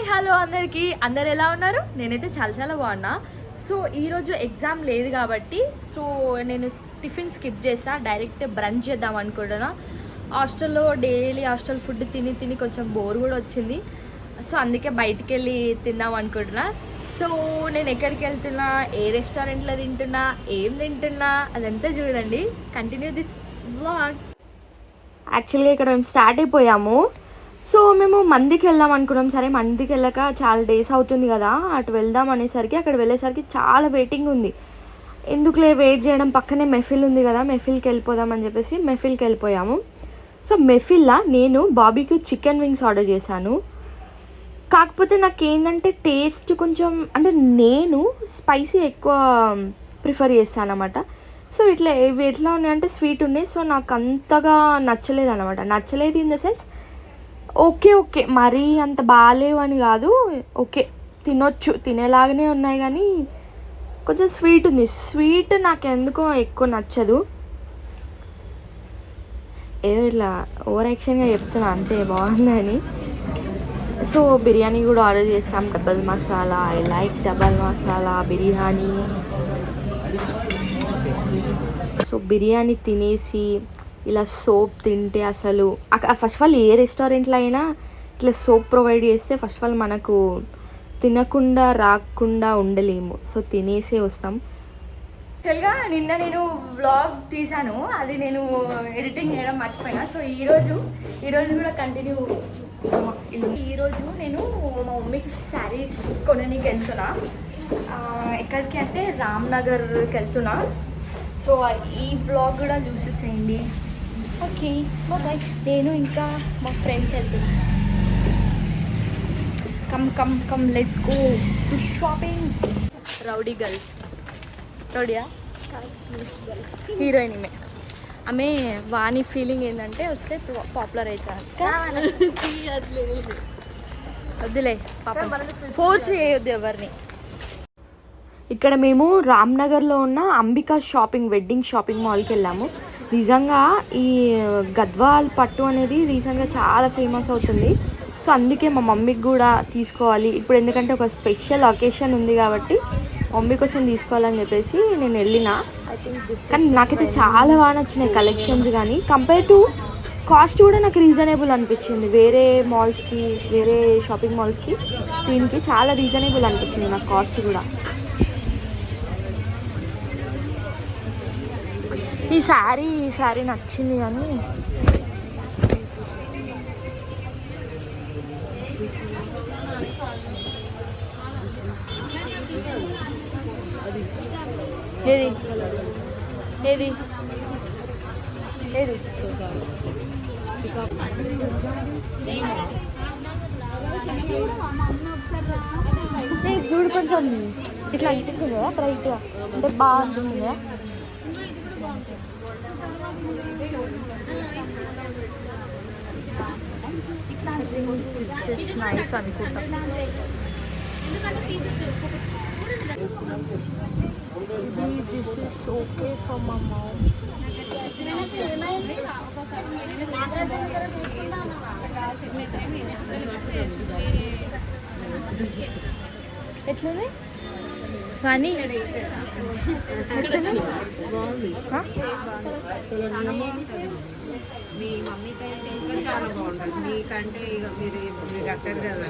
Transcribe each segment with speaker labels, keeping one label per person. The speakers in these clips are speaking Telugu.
Speaker 1: హలో అందరు ఎలా ఉన్నారు? నేనైతే చాలా బాగున్నా. సో ఈరోజు ఎగ్జామ్ లేదు కాబట్టి నేను టిఫిన్ స్కిప్ చేసా, డైరెక్ట్ బ్రంచ్ చేద్దాం అనుకుంటున్నా. హాస్టల్లో డైలీ హాస్టల్ ఫుడ్ తిని కొంచెం బోర్ కూడా వచ్చింది. సో అందుకే బయటికి వెళ్ళి తిందాం అనుకుంటున్నా. సో నేను ఎక్కడికి వెళ్తున్నా, ఏ రెస్టారెంట్లో తింటున్నా, ఏం తింటున్నా అదంతా చూడండి. Continue this vlog. యాక్చువల్గా ఇక్కడ మేము స్టార్ట్ అయిపోయాము. సో మేము మందికి వెళ్దాం అనుకున్నాం. సరే మందికి వెళ్ళాక చాలా డేస్ అవుతుంది కదా, అటు వెళ్దాం అనేసరికి అక్కడ వెళ్ళేసరికి చాలా వెయిటింగ్ ఉంది. ఎందుకులే వెయిట్ చేయడం, పక్కనే మెఫిల్ ఉంది కదా, మెఫిల్కి వెళ్ళిపోదాం అని చెప్పేసి మెఫిల్కి వెళ్ళిపోయాము. సో మెఫిల్లా నేను బాబీక్యూ చికెన్ వింగ్స్ ఆర్డర్ చేశాను. కాకపోతే నాకు ఏంటంటే టేస్ట్ కొంచెం అంటే నేను స్పైసీ ఎక్కువ ప్రిఫర్ చేస్తాను అన్నమాట. సో ఇవి ఎట్లా ఉన్నాయంటే స్వీట్ ఉన్నాయి. సో నాకు అంతగా నచ్చలేదు అనమాట. నచ్చలేదు ఇన్ ద సెన్స్ ఓకే మరీ అంత బాగాలేవు అని కాదు, ఓకే తినొచ్చు, తినేలాగానే ఉన్నాయి, కానీ కొంచెం స్వీట్ ఉంది. స్వీట్ నాకు ఎందుకో ఎక్కువ నచ్చదు. ఏదో ఇట్లా ఓవర్ యాక్షన్గా చెప్తున్నా అంతే, బాగుందని. సో బిర్యానీ కూడా ఆర్డర్ చేస్తాం, double masala. I like double masala biryani. So biryani తినేసి ఇలా సోప్ తింటే అసలు ఫస్ట్ ఆఫ్ ఆల్ ఏ రెస్టారెంట్లో అయినా ఇట్లా సోప్ ప్రొవైడ్ చేస్తే ఫస్ట్ ఆఫ్ ఆల్ మనకు తినకుండా రాకుండా ఉండలేము. సో తినేసే వస్తాం. యాక్చువల్గా నిన్న నేను వ్లాగ్ తీసాను, అది నేను ఎడిటింగ్ చేయడం మర్చిపోయినా. సో ఈరోజు కూడా కంటిన్యూ. ఈరోజు నేను మా మమ్మీకి శారీస్ కొనడానికి వెళ్తున్నా. ఎక్కడికి అంటే రామ్నగర్కి వెళ్తున్నా. సో ఈ వ్లాగ్ కూడా చూసేసేయండి. Okay bye. నేను ఇంకా మా ఫ్రెండ్స్ వెళ్తున్నా. Come let's go to shopping. Rowdy girl, రౌడీయా హీరోయిన్ ఈమె. ఆమె వాణి ఫీలింగ్ ఏంటంటే వస్తే పాపులర్ అవుతాను. వద్దులే పాపం, ఫోర్స్ చేయొద్దు ఎవరిని. ఇక్కడ మేము రామ్నగర్లో ఉన్న అంబికా వెడ్డింగ్ షాపింగ్ మాల్కి వెళ్ళాము. నిజంగా ఈ గద్వాల్ పట్టు అనేది రీసెంట్గా చాలా ఫేమస్ అవుతుంది. సో అందుకే మా మమ్మీకి కూడా తీసుకోవాలి ఇప్పుడు, ఎందుకంటే ఒక స్పెషల్ అకేషన్ ఉంది కాబట్టి మమ్మీ కోసం తీసుకోవాలని చెప్పేసి నేను వెళ్ళిన. కానీ నాకైతే చాలా బాగా నచ్చినాయి కలెక్షన్స్, కానీ కంపేర్ టు కాస్ట్ కూడా నాకు రీజనబుల్ అనిపించింది. వేరే మాల్స్కి, వేరే షాపింగ్ మాల్స్కి దీనికి చాలా రీజనబుల్ అనిపించింది నాకు కాస్ట్ కూడా. ఈ శారీ నచ్చింది, కానీ ఏది ఏది ఏది చూడు, కొంచెం ఇట్లా అనిపిస్తుంది కదా బ్రైట్గా, అంటే బాగా అనిపిస్తుంది కదా. నైస్ అనుకుంటా. ఇది this is okay for my mom. ఎట్లుంది కానీ
Speaker 2: మీ మమ్మీ కంటే ఇంకా చాలా బాగుంటుంది. మీకంటే ఇక మీరు కట్టారు కదా.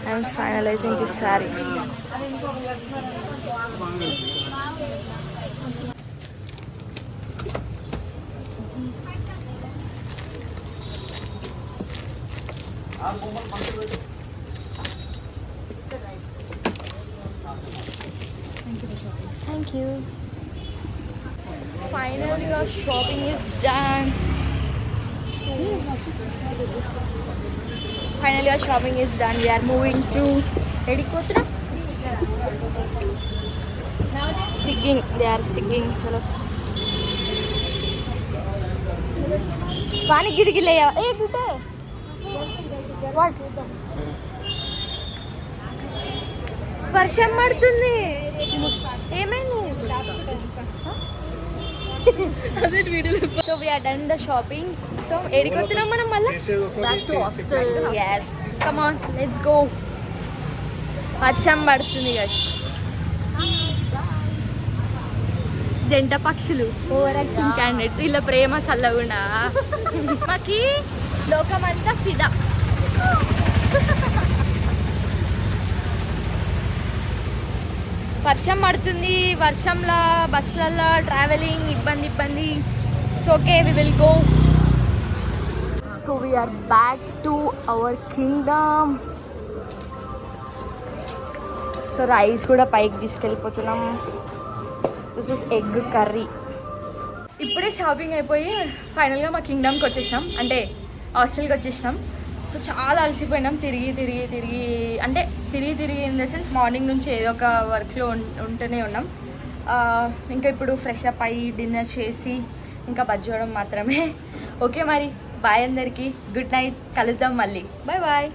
Speaker 1: I'm finalising this sorry. Thank you. Finally our shopping is done. We are moving to Edikotra. Singing. They are singing for us. Vani girgileya. Hey gite. What? వర్షం పడుతుంది. ఏమైంది? అదే వీడియోలో. So we are done the shopping. So ఏడికి వస్తున్నాం మనం మళ్ళీ? Back to hostel. Yes, come on let's go. వర్షం పడుతుంది గైస్. జంట పక్షులు ఓవర్ యాక్టింగ్ క్యాండిడేట్, వీళ్ళ ప్రేమ సల్లగుండా. మాకి లోకమంతా ఫిదా. వర్షం పడుతుంది, వర్షంలో బస్సులలో ట్రావెలింగ్ ఇబ్బంది. So okay, we will go. So we're back to our kingdom. So rice కూడా పైకి తీసుకెళ్ళిపోతున్నాం. This is egg curry. ఇప్పుడే షాపింగ్ అయిపోయి ఫైనల్గా మా కింగ్డమ్కి వచ్చేసాం, అంటే హాస్టల్కి వచ్చేసాం. సో చాలా అలసిపోయినాం తిరిగి అంటే తిరిగి ఇన్ ద సెన్స్ మార్నింగ్ నుంచి ఏదో ఒక వర్క్లో ఉంటూనే ఉన్నాం. ఇంకా ఇప్పుడు ఫ్రెష్ అప్ అయ్యి డిన్నర్ చేసి ఇంకా బజ్జోవడం మాత్రమే. ఓకే మరి బాయ్ అందరికీ, గుడ్ నైట్, కలుద్దాం మళ్ళీ, బాయ్ బాయ్.